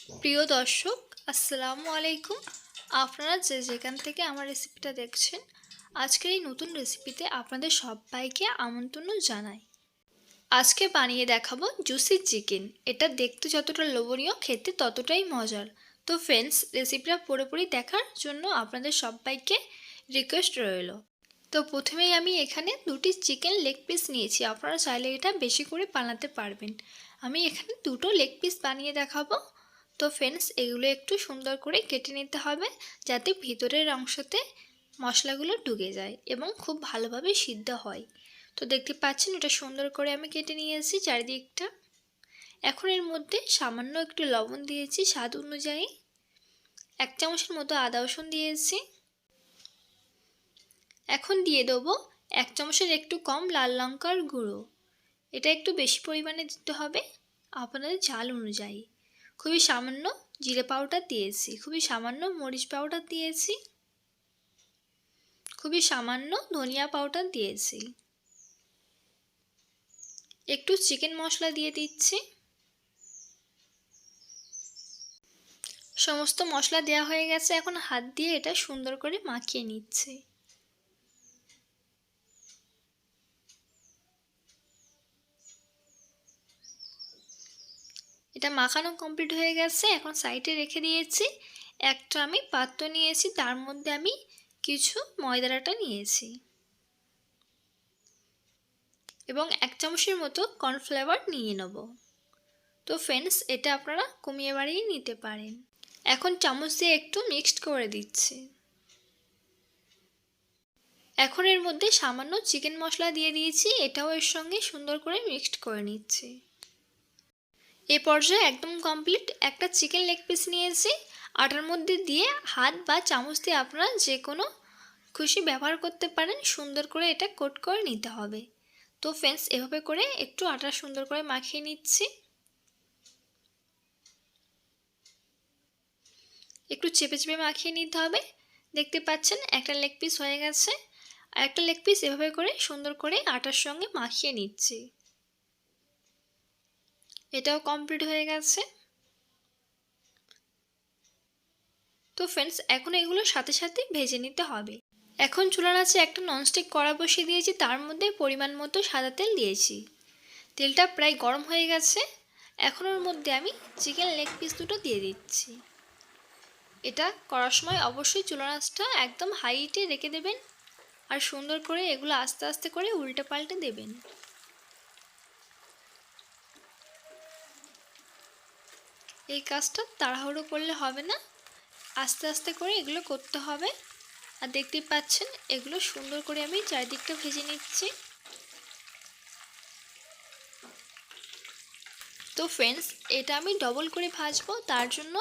প্রিয় দর্শক, আসসালামু আলাইকুম। আপনারা যে যেখান থেকে আমার রেসিপিটা দেখছেন, আজকের এই নতুন রেসিপিতে আপনাদের সবাইকে আমন্ত্রণ জানাই। আজকে বানিয়ে দেখাবো জুসি চিকেন। এটা দেখতে যতটা লোভনীয়, খেতে ততটাই মজার। তো ফ্রেন্ডস, রেসিপিটা পুরোপুরি দেখার জন্য আপনাদের সবাইকে রিকোয়েস্ট রইল। তো প্রথমেই আমি এখানে দুটি চিকেন লেগ পিস নিয়েছি। আপনারা চাইলে এটা বেশি করে বানাতে পারবেন। আমি এখানে দুটো লেগ পিস বানিয়ে দেখাবো। তো ফ্রেন্ডস, এগুলো একটু সুন্দর করে কেটে নিতে হবে, যাতে ভিতরের অংশতে মশলাগুলো ঢুকে যায় এবং খুব ভালোভাবে সিদ্ধ হয়। তো দেখতে পাচ্ছেন, এটা সুন্দর করে আমি কেটে নিয়েছি চারিদিকটা। এখন এর মধ্যে সামান্য একটু লবণ দিয়েছি স্বাদ অনুযায়ী, 1 চামচের মতো আদা রসুন দিয়েছি। এখন দিয়ে দেবো 1 চামচের একটু কম লাল লঙ্কার গুঁড়ো। এটা একটু বেশি পরিমাণে দিতে হবে আপনাদের ঝাল অনুযায়ী। খুবই সামান্য জিরে পাউডার দিয়েছি, খুবই সামান্য মরিচ পাউডার দিয়েছি, খুবই সামান্য ধনিয়া পাউডার দিয়েছি। একটু চিকেন মশলা দিয়ে দিচ্ছি। সমস্ত মশলা দেওয়া হয়ে গেছে। এখন হাত দিয়ে এটা সুন্দর করে মাখিয়ে নিচ্ছি। এটা মাখানো কমপ্লিট হয়ে গেছে। এখন সাইডে রেখে দিয়েছি। একটা আমি পাত্র নিয়েছি, তার মধ্যে আমি কিছু ময়দার আটা নিয়েছি এবং 1 চামচের মতো কর্নফ্লাওয়ার নিয়ে নেব। তো ফ্রেন্ডস, এটা আপনারা কমিয়ে বাড়িয়ে নিতে পারেন। এখন চামচ দিয়ে একটু মিক্সড করে দিচ্ছি। এখন এর মধ্যে সামান্য চিকেন মশলা দিয়ে দিয়েছি, এটাও এর সঙ্গে সুন্দর করে মিক্সড করে নিচ্ছি। এই পর্যায়ে একদম কমপ্লিট। একটা চিকেন লেগ পিস নিয়েছি, আটার মধ্যে দিয়ে হাত বা চামচ দিয়ে আপনারা যে কোনো খুশি ব্যবহার করতে পারেন, সুন্দর করে এটা কোট করে নিতে হবে। তো ফ্রেন্ডস, এভাবে করে একটু আটা সুন্দর করে মাখিয়ে নিচ্ছি। একটু চেপে চেপে মাখিয়ে নিতে হবে। দেখতে পাচ্ছেন একটা লেগ পিস হয়ে গেছে। আর একটা লেগ পিস এভাবে করে সুন্দর করে আটার সঙ্গে মাখিয়ে নিচ্ছি। এটাও কমপ্লিট হয়ে গেছে। তো ফ্রেন্ডস, এখন এগুলো সাথে সাথে ভেজে নিতে হবে। এখন চুলার আঁচে একটা ননস্টিক কড়া বসিয়ে দিয়েছি, তার মধ্যে পরিমাণ মতো সাদা তেল দিয়েছি। তেলটা প্রায় গরম হয়ে গেছে। এখন ওর মধ্যে আমি চিকেন লেগ পিস দুটো দিয়ে দিচ্ছি। এটা করার সময় অবশ্যই চুলার আঁচটা একদম হাইটে রেখে দেবেন আর সুন্দর করে এগুলো আস্তে আস্তে করে উল্টে পাল্টে দেবেন। এই কাজটা তাড়াহুড়ো করলে হবে না, আস্তে আস্তে করে এগুলো করতে হবে। আর দেখতেই পাচ্ছেন, এগুলো সুন্দর করে আমি চারিদিকটা ভেজে নিচ্ছি। তো ফ্রেন্ডস, এটা আমি ডবল করে ভাজবো, তার জন্য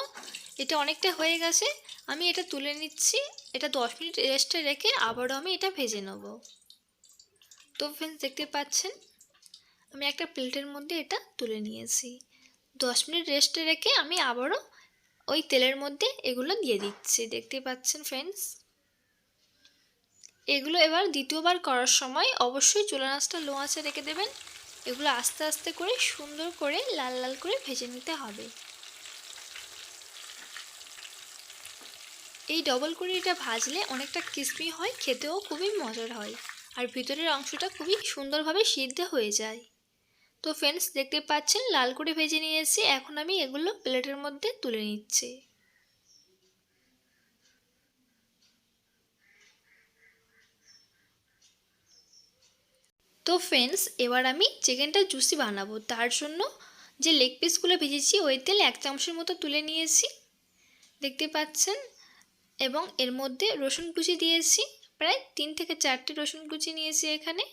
এটা অনেকটা হয়ে গেছে। আমি এটা তুলে নিচ্ছি। এটা 10 মিনিট রেস্টে রেখে আবারও আমি এটা ভেজে নেব। তো ফ্রেন্ডস, দেখতে পাচ্ছেন আমি একটা প্লেটের মধ্যে এটা তুলে নিয়েছি। 10 মিনিট রেস্টে রেখে আমি আবারও ওই তেলের মধ্যে এগুলো দিয়ে দিচ্ছি। দেখতে পাচ্ছেন ফ্রেন্ডস, এগুলো এবার দ্বিতীয়বার করার সময় অবশ্যই চুলার আঁচটা লো আঁচে রেখে দেবেন। এগুলো আস্তে আস্তে করে সুন্দর করে লাল লাল করে ভেজে নিতে হবে। এই ডবল করে এটা ভাজলে অনেকটা ক্রিস্পি হয়, খেতেও খুবই মজার হয় আর ভিতরের অংশটা খুবই সুন্দরভাবে সিদ্ধ হয়ে যায়। তো ফ্রেন্ডস, দেখতে পাচ্ছেন লাল করে ভেজে নিয়েছি। এখন আমি এগুলো প্লেটের মধ্যে তুলে নিচ্ছি। তো ফ্রেন্ডস, এবার আমি চিকেনটা জুসি বানাবো, তার জন্য যে লেগ পিসগুলো ভেজেছি ওই তেল 1 চামচের মতো তুলে নিয়েছি, দেখতে পাচ্ছেন। এবং এর মধ্যে রসুন কুচি দিয়েছি, প্রায় 3 থেকে 4টে রসুন কুচি নিয়েছি এখানে।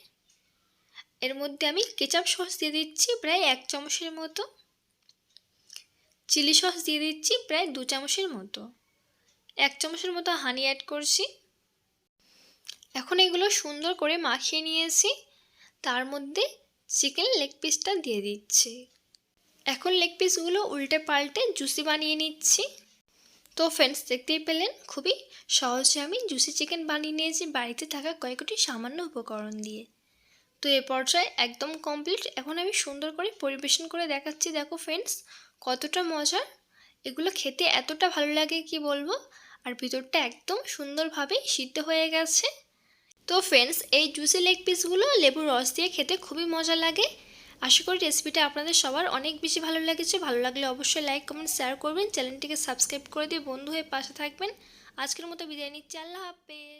এর মধ্যে আমি কেচাপ সস দিয়ে দিচ্ছি প্রায় 1 চামচের মতো, চিলি সস দিয়ে দিচ্ছি প্রায় 2 চামচের মতো, 1 চামচের মতো হানি অ্যাড করছি। এখন এগুলো সুন্দর করে মাখিয়ে নিয়েছি, তার মধ্যে চিকেন লেগ পিসটা দিয়ে দিচ্ছি। এখন লেগ পিসগুলো উল্টে পাল্টে জুসি বানিয়ে নিচ্ছি। তো ফ্রেন্ডস, দেখতেই পেলেন খুবই সহজে আমি জুসি চিকেন বানিয়ে নিয়েছি বাড়িতে থাকা কয়েকটি সামান্য উপকরণ দিয়ে। তো এ পর্যায়ে একদম কমপ্লিট। এখন আমি সুন্দর করে পরিবেশন করে দেখাচ্ছি। দেখো ফ্রেন্ডস, কতটা মজার এগুলো খেতে এতটা ভালো লাগে কি বলবো। আর ভিতরটা একদম সুন্দরভাবে সিদ্ধ হয়ে গেছে। তো ফ্রেন্ডস, এই জুসি লেগ পিসগুলো লেবুর রস দিয়ে খেতে খুবই মজা লাগে। আশা করি রেসিপিটা আপনাদের সবার অনেক বেশি ভালো লেগেছে। ভালো লাগলে অবশ্যই লাইক কমেন্ট শেয়ার করবেন, চ্যানেলটিকে সাবস্ক্রাইব করে দিয়ে বন্ধু হয়ে পাশে থাকবেন। আজকের মতো বিদায় নিচ্ছি, আল্লাহ হাফেজ।